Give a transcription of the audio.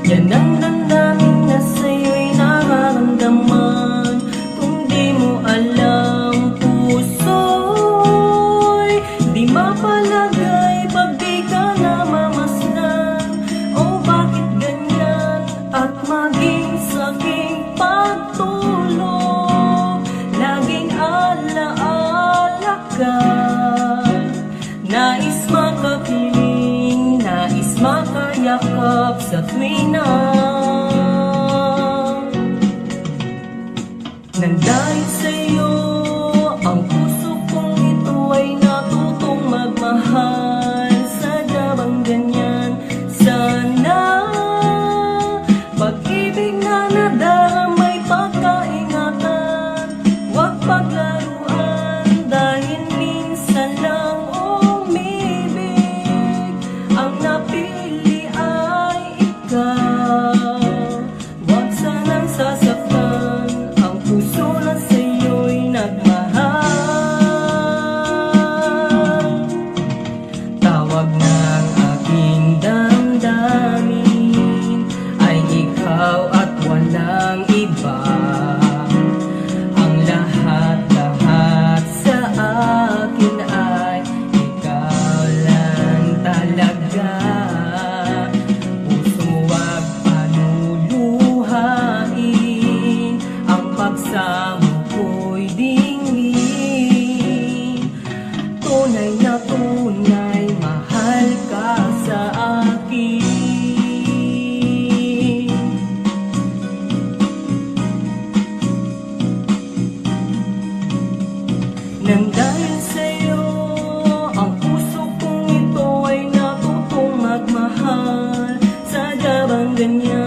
Yan ang damdamin na sa'yo'y nararamdaman. Kung di mo alam, puso'y di mapalagay pag di ka namamasdan. O bakit ganyan at maging saking pagtulog laging alaala ka. Nais makapiling, nais makayakap sa tuwing na nandahil sa'yo ang puso kong ito ay natutong magmahal. Sadya bang ganyan? Sana pag-ibig na nadaramay pagkaingatan, huwag paglaruan dahil minsan lang umibig. Ang napili ay ikaw, huwag sanang sasaktan ang puso na sa'yo'y nagmahal. Tawag ng aking damdamin ay ikaw at walang iba. Ang lahat-lahat sa akin ay ikaw lang talaga. Puso wag panuluhain, ang pagsamo ko'y dingin. Tunay na tunay, mahal ka sa akin. Nang dahil sa'yo, ang puso kong ito ay natutong magmahal. Sadya bang ganyan?